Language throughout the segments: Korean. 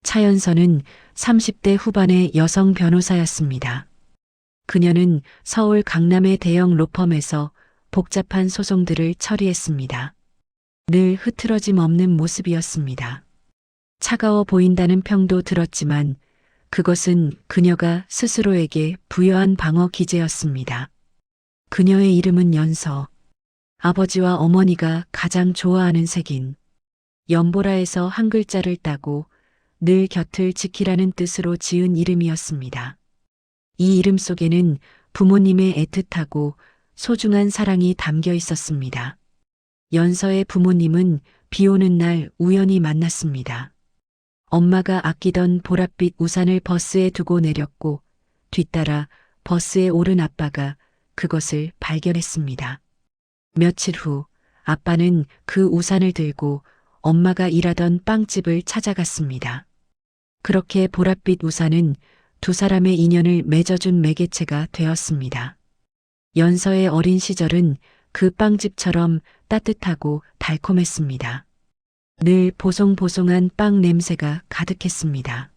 차연서는 30대 후반의 여성 변호사였습니다. 그녀는 서울 강남의 대형 로펌에서 복잡한 소송들을 처리했습니다. 늘 흐트러짐 없는 모습이었습니다. 차가워 보인다는 평도 들었지만 그것은 그녀가 스스로에게 부여한 방어 기제였습니다. 그녀의 이름은 연서. 아버지와 어머니가 가장 좋아하는 색인 연보라에서 한 글자를 따고 늘 곁을 지키라는 뜻으로 지은 이름이었습니다. 이 이름 속에는 부모님의 애틋하고 소중한 사랑이 담겨 있었습니다. 연서의 부모님은 비 오는 날 우연히 만났습니다. 엄마가 아끼던 보랏빛 우산을 버스에 두고 내렸고 뒤따라 버스에 오른 아빠가 그것을 발견했습니다. 며칠 후 아빠는 그 우산을 들고 엄마가 일하던 빵집을 찾아갔습니다. 그렇게 보랏빛 우산은 두 사람의 인연을 맺어준 매개체가 되었습니다. 연서의 어린 시절은 그 빵집처럼 따뜻하고 달콤했습니다. 늘 보송보송한 빵 냄새가 가득했습니다.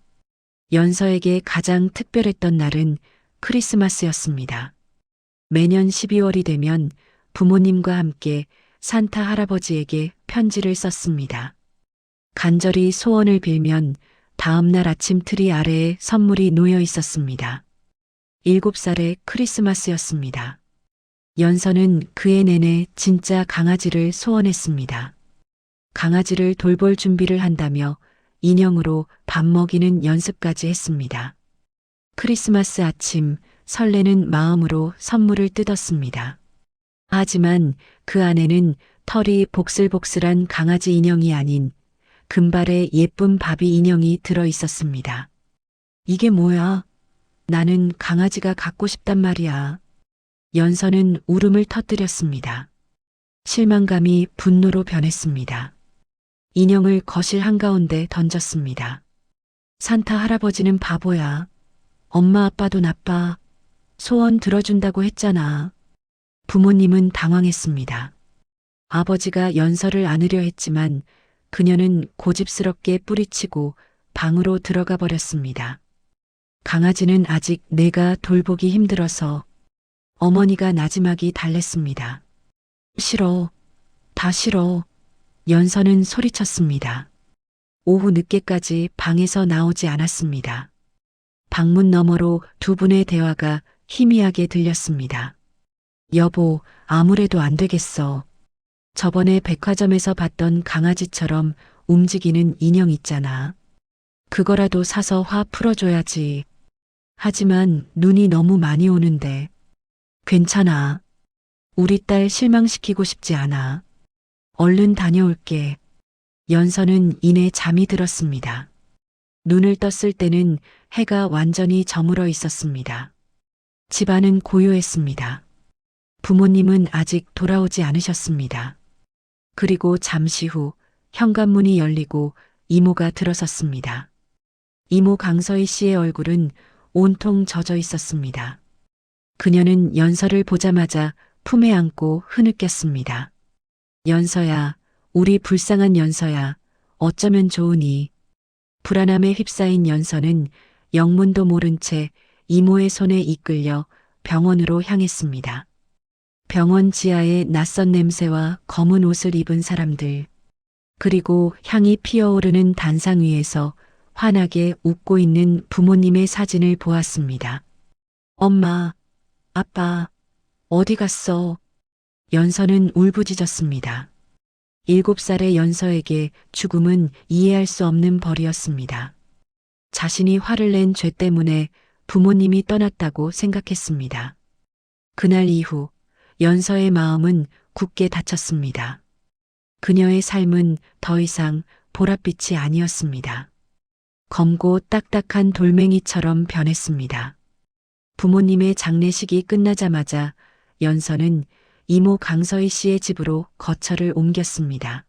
연서에게 가장 특별했던 날은 크리스마스였습니다. 매년 12월이 되면 부모님과 함께 산타 할아버지에게 편지를 썼습니다. 간절히 소원을 빌면 다음날 아침 트리 아래에 선물이 놓여 있었습니다. 7살의 크리스마스였습니다. 연서는 그해 내내 진짜 강아지를 소원했습니다. 강아지를 돌볼 준비를 한다며 인형으로 밥 먹이는 연습까지 했습니다. 크리스마스 아침 설레는 마음으로 선물을 뜯었습니다. 하지만 그 안에는 털이 복슬복슬한 강아지 인형이 아닌 금발의 예쁜 바비 인형이 들어 있었습니다. 이게 뭐야? 나는 강아지가 갖고 싶단 말이야. 연서는 울음을 터뜨렸습니다. 실망감이 분노로 변했습니다. 인형을 거실 한가운데 던졌습니다. 산타 할아버지는 바보야. 엄마 아빠도 나빠. 소원 들어준다고 했잖아. 부모님은 당황했습니다. 아버지가 연서를 안으려 했지만 그녀는 고집스럽게 뿌리치고 방으로 들어가 버렸습니다. 강아지는 아직 내가 돌보기 힘들어서. 어머니가 나지막이 달랬습니다. 싫어. 다 싫어. 연서는 소리쳤습니다. 오후 늦게까지 방에서 나오지 않았습니다. 방문 너머로 두 분의 대화가 희미하게 들렸습니다. 여보, 아무래도 안 되겠어. 저번에 백화점에서 봤던 강아지처럼 움직이는 인형 있잖아. 그거라도 사서 화 풀어줘야지. 하지만 눈이 너무 많이 오는데. 괜찮아. 우리 딸 실망시키고 싶지 않아. 얼른 다녀올게. 연서는 이내 잠이 들었습니다. 눈을 떴을 때는 해가 완전히 저물어 있었습니다. 집안은 고요했습니다. 부모님은 아직 돌아오지 않으셨습니다. 그리고 잠시 후 현관문이 열리고 이모가 들어섰습니다. 이모 강서희 씨의 얼굴은 온통 젖어 있었습니다. 그녀는 연서를 보자마자 품에 안고 흐느꼈습니다. 연서야, 우리 불쌍한 연서야, 어쩌면 좋으니. 불안함에 휩싸인 연서는 영문도 모른 채 이모의 손에 이끌려 병원으로 향했습니다. 병원 지하의 낯선 냄새와 검은 옷을 입은 사람들, 그리고 향이 피어오르는 단상 위에서 환하게 웃고 있는 부모님의 사진을 보았습니다. 엄마, 아빠, 어디 갔어? 연서는 울부짖었습니다. 7살의 연서에게 죽음은 이해할 수 없는 벌이었습니다. 자신이 화를 낸 죄 때문에 부모님이 떠났다고 생각했습니다. 그날 이후 연서의 마음은 굳게 닫혔습니다. 그녀의 삶은 더 이상 보랏빛이 아니었습니다. 검고 딱딱한 돌멩이처럼 변했습니다. 부모님의 장례식이 끝나자마자 연서는 이모 강서희 씨의 집으로 거처를 옮겼습니다.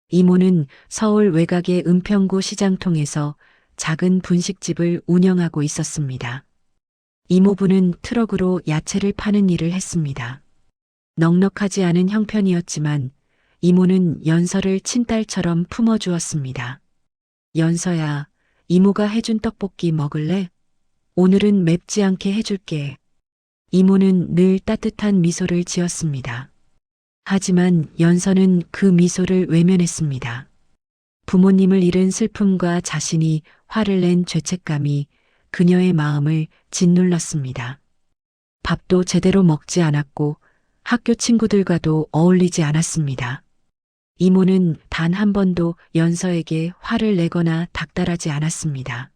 이모는 서울 외곽의 은평구 시장통에서 작은 분식집을 운영하고 있었습니다. 이모부는 트럭으로 야채를 파는 일을 했습니다. 넉넉하지 않은 형편이었지만 이모는 연서를 친딸처럼 품어주었습니다. 연서야, 이모가 해준 떡볶이 먹을래? 오늘은 맵지 않게 해줄게. 이모는 늘 따뜻한 미소를 지었습니다. 하지만 연서는 그 미소를 외면했습니다. 부모님을 잃은 슬픔과 자신이 화를 낸 죄책감이 그녀의 마음을 짓눌렀습니다. 밥도 제대로 먹지 않았고 학교 친구들과도 어울리지 않았습니다. 이모는 단 한 번도 연서에게 화를 내거나 닥달하지 않았습니다.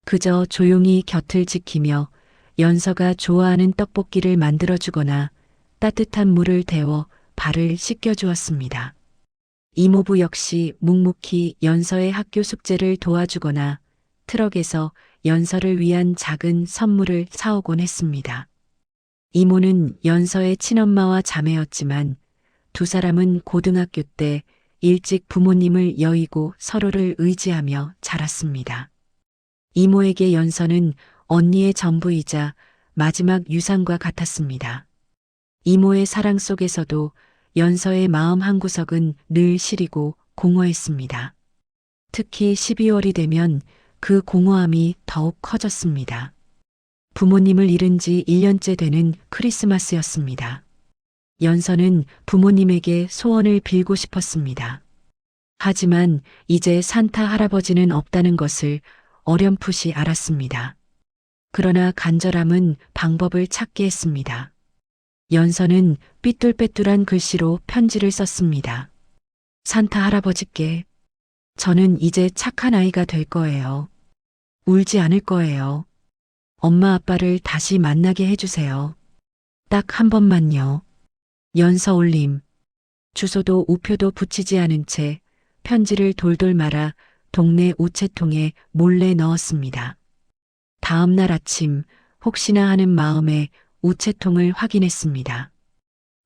그저 조용히 곁을 지키며 연서가 좋아하는 떡볶이를 만들어주거나 따뜻한 물을 데워 발을 씻겨주었습니다. 이모부 역시 묵묵히 연서의 학교 숙제를 도와주거나 트럭에서 연서를 위한 작은 선물을 사오곤 했습니다. 이모는 연서의 친엄마와 자매였지만 두 사람은 고등학교 때 일찍 부모님을 여의고 서로를 의지하며 자랐습니다. 이모에게 연서는 언니의 전부이자 마지막 유산과 같았습니다. 이모의 사랑 속에서도 연서의 마음 한구석은 늘 시리고 공허했습니다. 특히 12월이 되면 그 공허함이 더욱 커졌습니다. 부모님을 잃은 지 1년째 되는 크리스마스였습니다. 연서는 부모님에게 소원을 빌고 싶었습니다. 하지만 이제 산타 할아버지는 없다는 것을 어렴풋이 알았습니다. 그러나 간절함은 방법을 찾게 했습니다. 연서는 삐뚤빼뚤한 글씨로 편지를 썼습니다. 산타 할아버지께, 저는 이제 착한 아이가 될 거예요. 울지 않을 거예요. 엄마 아빠를 다시 만나게 해주세요. 딱 한 번만요. 연서 올림. 주소도 우표도 붙이지 않은 채 편지를 돌돌 말아 동네 우체통에 몰래 넣었습니다. 다음 날 아침 혹시나 하는 마음에 우체통을 확인했습니다.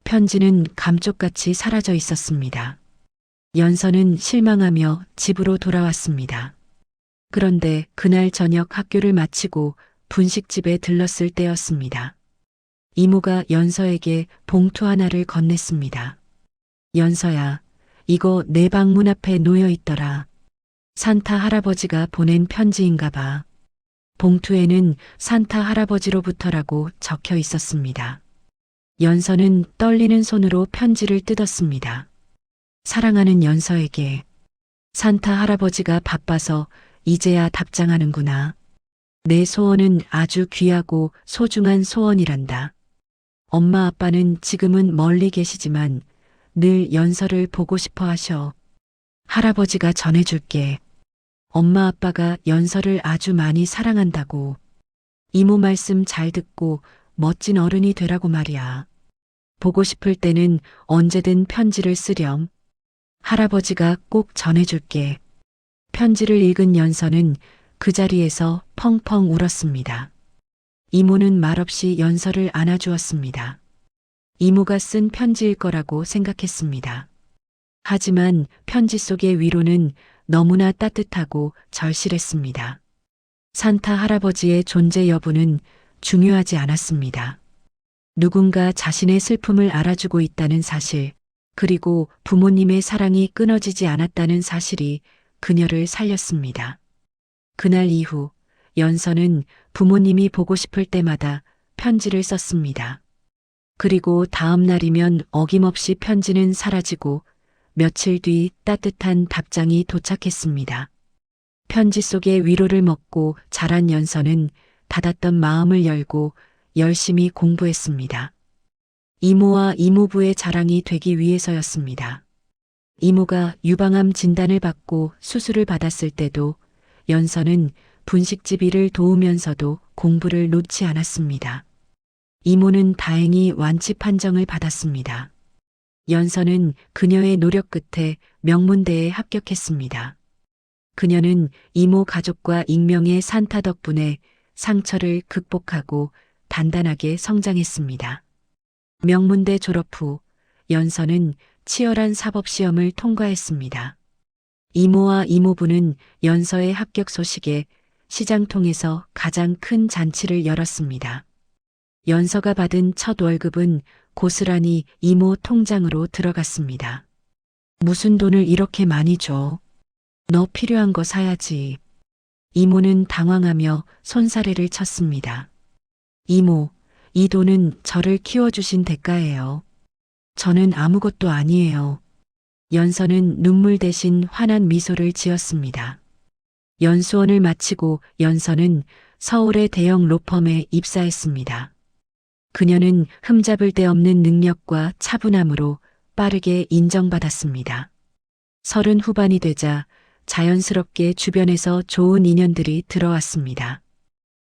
편지는 감쪽같이 사라져 있었습니다. 연서는 실망하며 집으로 돌아왔습니다. 그런데 그날 저녁 학교를 마치고 분식집에 들렀을 때였습니다. 이모가 연서에게 봉투 하나를 건넸습니다. 연서야, 이거 내 방 문 앞에 놓여 있더라. 산타 할아버지가 보낸 편지인가 봐. 봉투에는 산타 할아버지로부터라고 적혀 있었습니다. 연서는 떨리는 손으로 편지를 뜯었습니다. 사랑하는 연서에게, 산타 할아버지가 바빠서 이제야 답장하는구나. 내 소원은 아주 귀하고 소중한 소원이란다. 엄마 아빠는 지금은 멀리 계시지만 늘 연서를 보고 싶어 하셔. 할아버지가 전해줄게. 엄마 아빠가 연서를 아주 많이 사랑한다고. 이모 말씀 잘 듣고 멋진 어른이 되라고 말이야. 보고 싶을 때는 언제든 편지를 쓰렴. 할아버지가 꼭 전해줄게. 편지를 읽은 연서는 그 자리에서 펑펑 울었습니다. 이모는 말없이 연서를 안아주었습니다. 이모가 쓴 편지일 거라고 생각했습니다. 하지만 편지 속의 위로는 너무나 따뜻하고 절실했습니다. 산타 할아버지의 존재 여부는 중요하지 않았습니다. 누군가 자신의 슬픔을 알아주고 있다는 사실, 그리고 부모님의 사랑이 끊어지지 않았다는 사실이 그녀를 살렸습니다. 그날 이후 연서는 부모님이 보고 싶을 때마다 편지를 썼습니다. 그리고 다음 날이면 어김없이 편지는 사라지고 며칠 뒤 따뜻한 답장이 도착했습니다. 편지 속의 위로를 먹고 자란 연서는 닫았던 마음을 열고 열심히 공부했습니다. 이모와 이모부의 자랑이 되기 위해서였습니다. 이모가 유방암 진단을 받고 수술을 받았을 때도 연서는 분식집 일을 도우면서도 공부를 놓지 않았습니다. 이모는 다행히 완치 판정을 받았습니다. 연서는 그녀의 노력 끝에 명문대에 합격했습니다. 그녀는 이모 가족과 익명의 산타 덕분에 상처를 극복하고 단단하게 성장했습니다. 명문대 졸업 후 연서는 치열한 사법시험을 통과했습니다. 이모와 이모부는 연서의 합격 소식에 시장통에서 가장 큰 잔치를 열었습니다. 연서가 받은 첫 월급은 고스란히 이모 통장으로 들어갔습니다. 무슨 돈을 이렇게 많이 줘? 너 필요한 거 사야지. 이모는 당황하며 손사래를 쳤습니다. 이모, 이 돈은 저를 키워주신 대가예요. 저는 아무것도 아니에요. 연서는 눈물 대신 환한 미소를 지었습니다. 연수원을 마치고 연서는 서울의 대형 로펌에 입사했습니다. 그녀는 흠잡을 데 없는 능력과 차분함으로 빠르게 인정받았습니다. 30 후반이 되자 자연스럽게 주변에서 좋은 인연들이 들어왔습니다.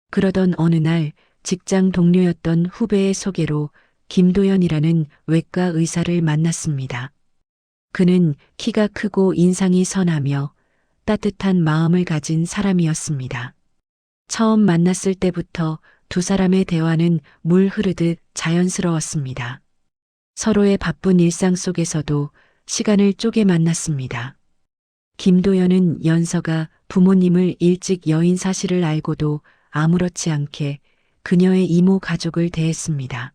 그러던 어느 날 직장 동료였던 후배의 소개로 김도연이라는 외과 의사를 만났습니다. 그는 키가 크고 인상이 선하며 따뜻한 마음을 가진 사람이었습니다. 처음 만났을 때부터 두 사람의 대화는 물 흐르듯 자연스러웠습니다. 서로의 바쁜 일상 속에서도 시간을 쪼개 만났습니다. 김도연은 연서가 부모님을 일찍 여인 사실을 알고도 아무렇지 않게 그녀의 이모 가족을 대했습니다.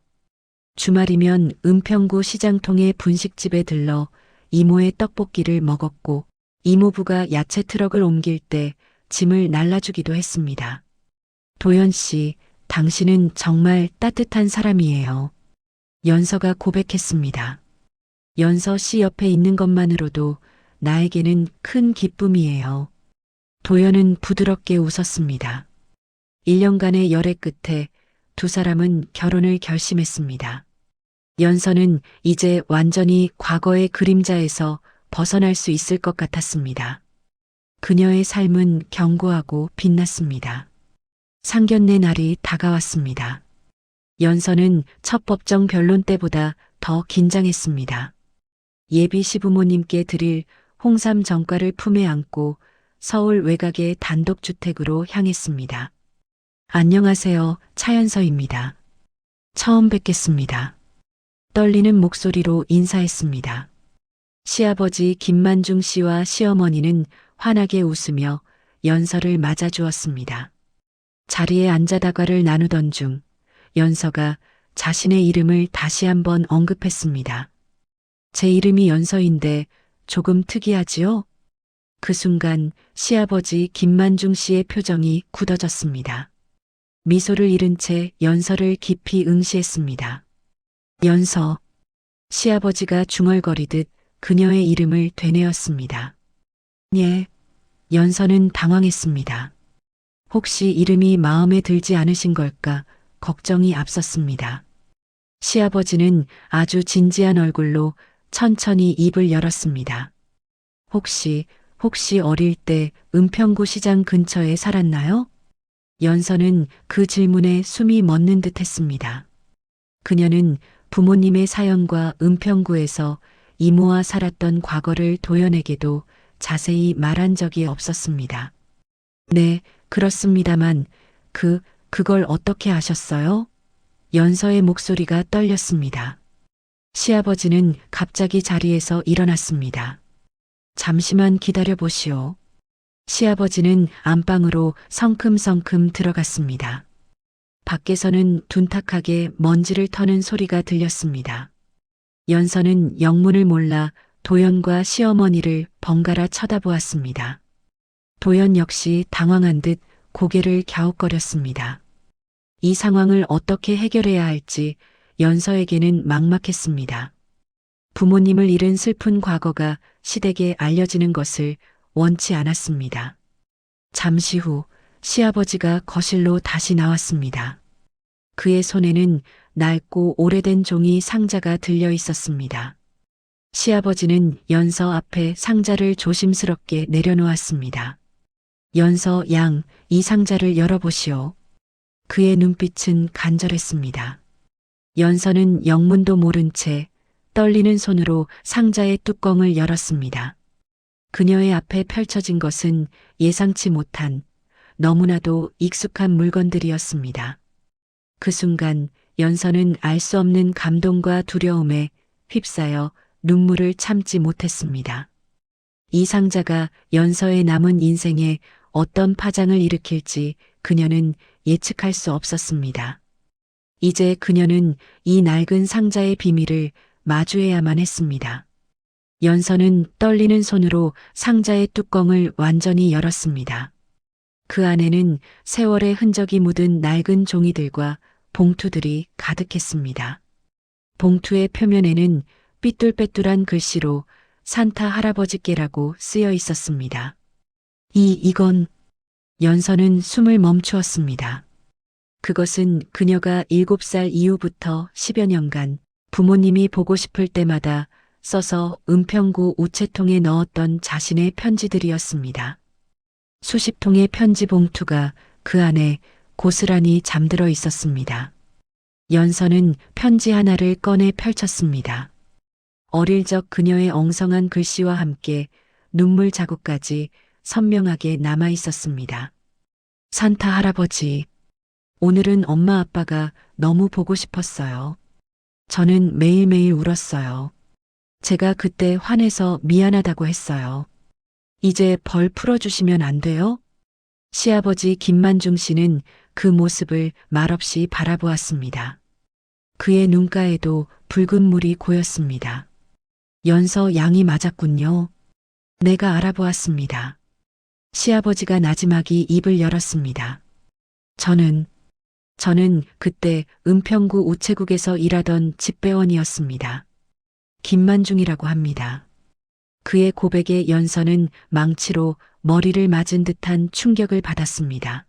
주말이면 은평구 시장통의 분식집에 들러 이모의 떡볶이를 먹었고 이모부가 야채 트럭을 옮길 때 짐을 날라주기도 했습니다. 도연 씨, 당신은 정말 따뜻한 사람이에요. 연서가 고백했습니다. 연서 씨 옆에 있는 것만으로도 나에게는 큰 기쁨이에요. 도연은 부드럽게 웃었습니다. 1년간의 열애 끝에 두 사람은 결혼을 결심했습니다. 연서는 이제 완전히 과거의 그림자에서 벗어날 수 있을 것 같았습니다. 그녀의 삶은 견고하고 빛났습니다. 상견례 날이 다가왔습니다. 연서는 첫 법정 변론 때보다 더 긴장했습니다. 예비 시부모님께 드릴 홍삼 정가를 품에 안고 서울 외곽의 단독주택으로 향했습니다. 안녕하세요, 차연서입니다. 처음 뵙겠습니다. 떨리는 목소리로 인사했습니다. 시아버지 김만중 씨와 시어머니는 환하게 웃으며 연서를 맞아주었습니다. 자리에 앉아 다과를 나누던 중 연서가 자신의 이름을 다시 한번 언급했습니다. 제 이름이 연서인데 조금 특이하지요? 그 순간 시아버지 김만중 씨의 표정이 굳어졌습니다. 미소를 잃은 채 연서를 깊이 응시했습니다. 연서. 시아버지가 중얼거리듯 그녀의 이름을 되뇌었습니다. 예. 연서는 당황했습니다. 혹시 이름이 마음에 들지 않으신 걸까 걱정이 앞섰습니다. 시아버지는 아주 진지한 얼굴로 천천히 입을 열었습니다. 혹시 어릴 때 은평구 시장 근처에 살았나요? 연서는 그 질문에 숨이 멎는 듯 했습니다. 그녀는 부모님의 사연과 은평구에서 이모와 살았던 과거를 도연에게도 자세히 말한 적이 없었습니다. 네, 그렇습니다만 그걸 어떻게 아셨어요? 연서의 목소리가 떨렸습니다. 시아버지는 갑자기 자리에서 일어났습니다. 잠시만 기다려 보시오. 시아버지는 안방으로 성큼성큼 들어갔습니다. 밖에서는 둔탁하게 먼지를 터는 소리가 들렸습니다. 연서는 영문을 몰라 도연과 시어머니를 번갈아 쳐다보았습니다. 도연 역시 당황한 듯 고개를 갸웃거렸습니다. 이 상황을 어떻게 해결해야 할지 연서에게는 막막했습니다. 부모님을 잃은 슬픈 과거가 시댁에 알려지는 것을 원치 않았습니다. 잠시 후 시아버지가 거실로 다시 나왔습니다. 그의 손에는 낡고 오래된 종이 상자가 들려 있었습니다. 시아버지는 연서 앞에 상자를 조심스럽게 내려놓았습니다. 연서 양, 이 상자를 열어보시오. 그의 눈빛은 간절했습니다. 연서는 영문도 모른 채 떨리는 손으로 상자의 뚜껑을 열었습니다. 그녀의 앞에 펼쳐진 것은 예상치 못한 너무나도 익숙한 물건들이었습니다. 그 순간 연서는 알 수 없는 감동과 두려움에 휩싸여 눈물을 참지 못했습니다. 이 상자가 연서의 남은 인생에 어떤 파장을 일으킬지 그녀는 예측할 수 없었습니다. 이제 그녀는 이 낡은 상자의 비밀을 마주해야만 했습니다. 연서는 떨리는 손으로 상자의 뚜껑을 완전히 열었습니다. 그 안에는 세월의 흔적이 묻은 낡은 종이들과 봉투들이 가득했습니다. 봉투의 표면에는 삐뚤빼뚤한 글씨로 산타 할아버지께라고 쓰여 있었습니다. 이건 연서는 숨을 멈추었습니다. 그것은 그녀가 7살 이후부터 10여 년간 부모님이 보고 싶을 때마다 써서 은평구 우체통에 넣었던 자신의 편지들이었습니다. 수십 통의 편지 봉투가 그 안에 고스란히 잠들어 있었습니다. 연서는 편지 하나를 꺼내 펼쳤습니다. 어릴 적 그녀의 엉성한 글씨와 함께 눈물 자국까지 선명하게 남아 있었습니다. 산타 할아버지, 오늘은 엄마 아빠가 너무 보고 싶었어요. 저는 매일매일 울었어요. 제가 그때 화내서 미안하다고 했어요. 이제 벌 풀어주시면 안 돼요? 시아버지 김만중 씨는 그 모습을 말없이 바라보았습니다. 그의 눈가에도 붉은 물이 고였습니다. 연서 양이 맞았군요. 내가 알아보았습니다. 시아버지가 나지막이 입을 열었습니다. 저는 그때 은평구 우체국에서 일하던 집배원이었습니다. 김만중이라고 합니다. 그의 고백에 연서는 망치로 머리를 맞은 듯한 충격을 받았습니다.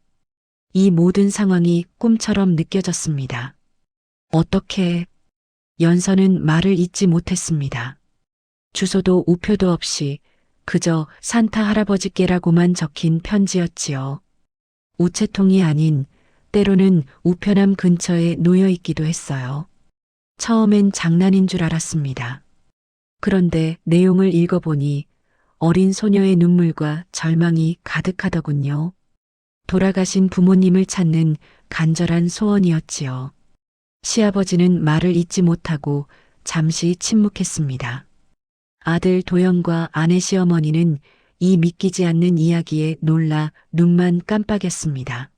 이 모든 상황이 꿈처럼 느껴졌습니다. 어떻게? 연서는 말을 잇지 못했습니다. 주소도 우표도 없이 그저 산타 할아버지께라고만 적힌 편지였지요. 우체통이 아닌 때로는 우편함 근처에 놓여 있기도 했어요. 처음엔 장난인 줄 알았습니다. 그런데 내용을 읽어보니 어린 소녀의 눈물과 절망이 가득하더군요. 돌아가신 부모님을 찾는 간절한 소원이었지요. 시아버지는 말을 잇지 못하고 잠시 침묵했습니다. 아들 도영과 아내 시어머니는 이 믿기지 않는 이야기에 놀라 눈만 깜빡였습니다.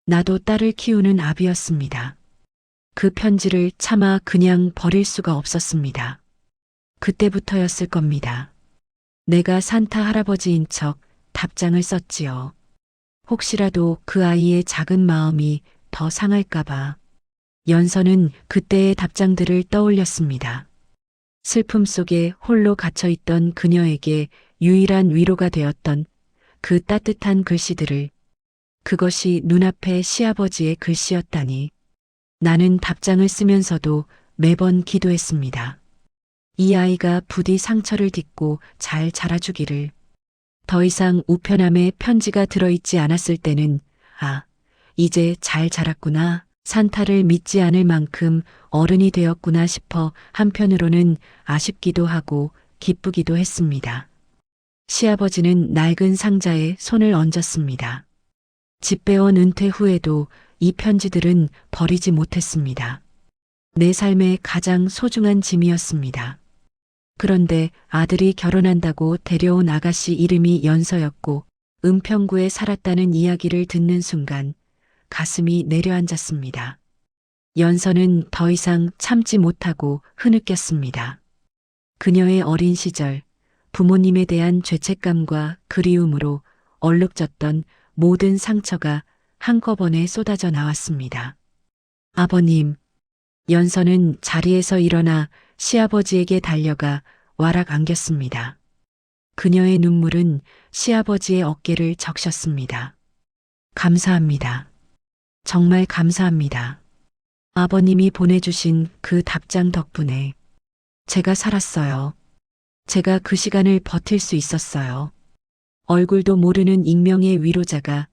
나도 딸을 키우는 아비였습니다. 그 편지를 차마 그냥 버릴 수가 없었습니다. 그때부터였을 겁니다. 내가 산타 할아버지인 척 답장을 썼지요. 혹시라도 그 아이의 작은 마음이 더 상할까봐. 연서는 그때의 답장들을 떠올렸습니다. 슬픔 속에 홀로 갇혀있던 그녀에게 유일한 위로가 되었던 그 따뜻한 글씨들을, 그것이 눈앞에 시아버지의 글씨였다니. 나는 답장을 쓰면서도 매번 기도했습니다. 이 아이가 부디 상처를 딛고 잘 자라주기를. 더 이상 우편함에 편지가 들어있지 않았을 때는 이제 잘 자랐구나. 산타를 믿지 않을 만큼 어른이 되었구나 싶어 한편으로는 아쉽기도 하고 기쁘기도 했습니다. 시아버지는 낡은 상자에 손을 얹었습니다. 집배원 은퇴 후에도 이 편지들은 버리지 못했습니다. 내 삶의 가장 소중한 짐이었습니다. 그런데 아들이 결혼한다고 데려온 아가씨 이름이 연서였고 은평구에 살았다는 이야기를 듣는 순간 가슴이 내려앉았습니다. 연서는 더 이상 참지 못하고 흐느꼈습니다. 그녀의 어린 시절, 부모님에 대한 죄책감과 그리움으로 얼룩졌던 모든 상처가 한꺼번에 쏟아져 나왔습니다. 아버님, 연서는 자리에서 일어나 시아버지에게 달려가 와락 안겼습니다. 그녀의 눈물은 시아버지의 어깨를 적셨습니다. 감사합니다. 정말 감사합니다. 아버님이 보내주신 그 답장 덕분에 제가 살았어요. 제가 그 시간을 버틸 수 있었어요. 얼굴도 모르는 익명의 위로자가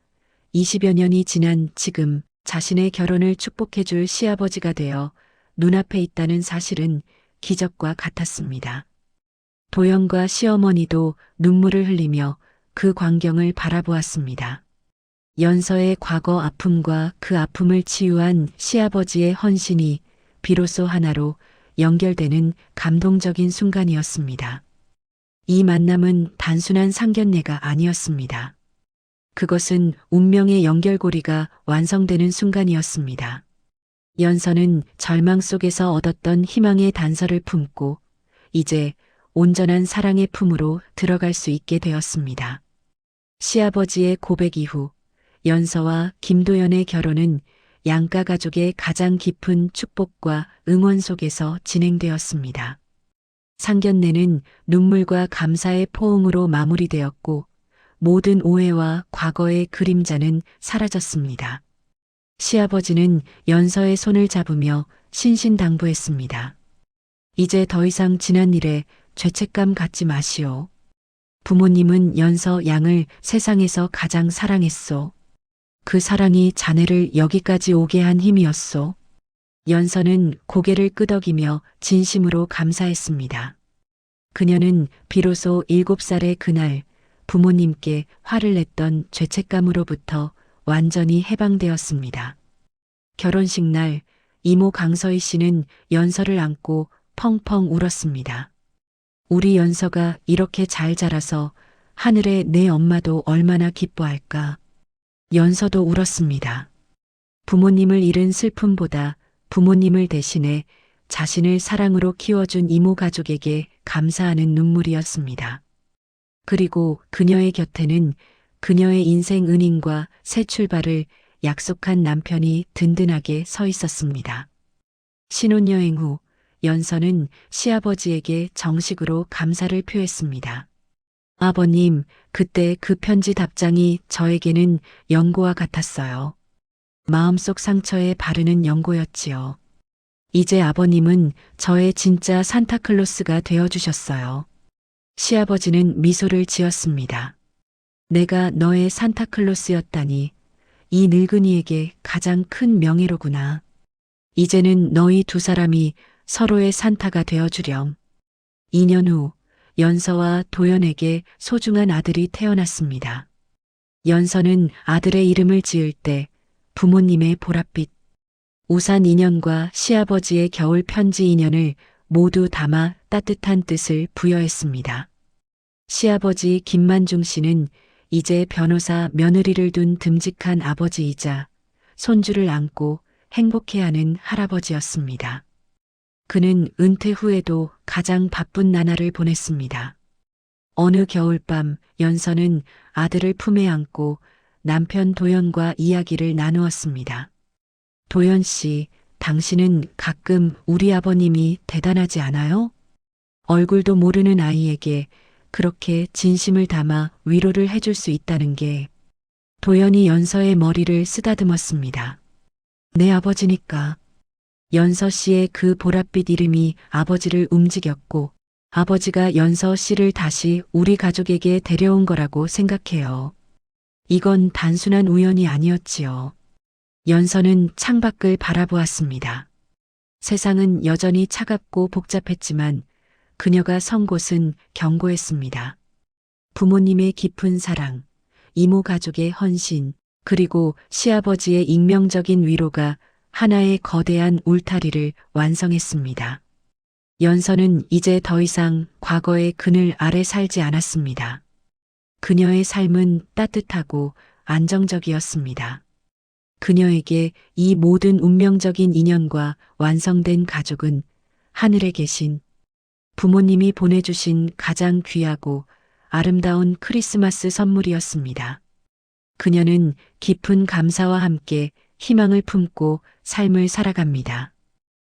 20여 년이 지난 지금 자신의 결혼을 축복해줄 시아버지가 되어 눈앞에 있다는 사실은 기적과 같았습니다. 도영과 시어머니도 눈물을 흘리며 그 광경을 바라보았습니다. 연서의 과거 아픔과 그 아픔을 치유한 시아버지의 헌신이 비로소 하나로 연결되는 감동적인 순간이었습니다. 이 만남은 단순한 상견례가 아니었습니다. 그것은 운명의 연결고리가 완성되는 순간이었습니다. 연서는 절망 속에서 얻었던 희망의 단서를 품고 이제 온전한 사랑의 품으로 들어갈 수 있게 되었습니다. 시아버지의 고백 이후 연서와 김도연의 결혼은 양가 가족의 가장 깊은 축복과 응원 속에서 진행되었습니다. 상견례는 눈물과 감사의 포옹으로 마무리되었고 모든 오해와 과거의 그림자는 사라졌습니다. 시아버지는 연서의 손을 잡으며 신신당부했습니다. 이제 더 이상 지난 일에 죄책감 갖지 마시오. 부모님은 연서 양을 세상에서 가장 사랑했소. 그 사랑이 자네를 여기까지 오게 한 힘이었소. 연서는 고개를 끄덕이며 진심으로 감사했습니다. 그녀는 비로소 7살의 그날 부모님께 화를 냈던 죄책감으로부터 완전히 해방되었습니다. 결혼식 날 이모 강서희 씨는 연서를 안고 펑펑 울었습니다. 우리 연서가 이렇게 잘 자라서 하늘에 내 엄마도 얼마나 기뻐할까. 연서도 울었습니다. 부모님을 잃은 슬픔보다 부모님을 대신해 자신을 사랑으로 키워준 이모 가족에게 감사하는 눈물이었습니다. 그리고 그녀의 곁에는 그녀의 인생 은인과 새 출발을 약속한 남편이 든든하게 서 있었습니다. 신혼여행 후 연서는 시아버지에게 정식으로 감사를 표했습니다. 아버님, 그때 그 편지 답장이 저에게는 연고와 같았어요. 마음속 상처에 바르는 연고였지요. 이제 아버님은 저의 진짜 산타클로스가 되어주셨어요. 시아버지는 미소를 지었습니다. 내가 너의 산타클로스였다니 이 늙은이에게 가장 큰 명예로구나. 이제는 너희 두 사람이 서로의 산타가 되어주렴. 2년 후 연서와 도연에게 소중한 아들이 태어났습니다. 연서는 아들의 이름을 지을 때 부모님의 보랏빛, 우산 인연과 시아버지의 겨울 편지 인연을 모두 담아 따뜻한 뜻을 부여했습니다. 시아버지 김만중 씨는 이제 변호사 며느리를 둔 듬직한 아버지이자 손주를 안고 행복해하는 할아버지였습니다. 그는 은퇴 후에도 가장 바쁜 나날을 보냈습니다. 어느 겨울밤 연서는 아들을 품에 안고 남편 도연과 이야기를 나누었습니다. 도연 씨, 당신은 가끔 우리 아버님이 대단하지 않아요? 얼굴도 모르는 아이에게 그렇게 진심을 담아 위로를 해줄 수 있다는 게. 도연이 연서의 머리를 쓰다듬었습니다. 내 아버지니까. 연서 씨의 그 보랏빛 이름이 아버지를 움직였고 아버지가 연서 씨를 다시 우리 가족에게 데려온 거라고 생각해요. 이건 단순한 우연이 아니었지요. 연서는 창밖을 바라보았습니다. 세상은 여전히 차갑고 복잡했지만 그녀가 선 곳은 견고했습니다. 부모님의 깊은 사랑, 이모 가족의 헌신, 그리고 시아버지의 익명적인 위로가 하나의 거대한 울타리를 완성했습니다. 연서는 이제 더 이상 과거의 그늘 아래 살지 않았습니다. 그녀의 삶은 따뜻하고 안정적이었습니다. 그녀에게 이 모든 운명적인 인연과 완성된 가족은 하늘에 계신 부모님이 보내주신 가장 귀하고 아름다운 크리스마스 선물이었습니다. 그녀는 깊은 감사와 함께 희망을 품고 삶을 살아갑니다.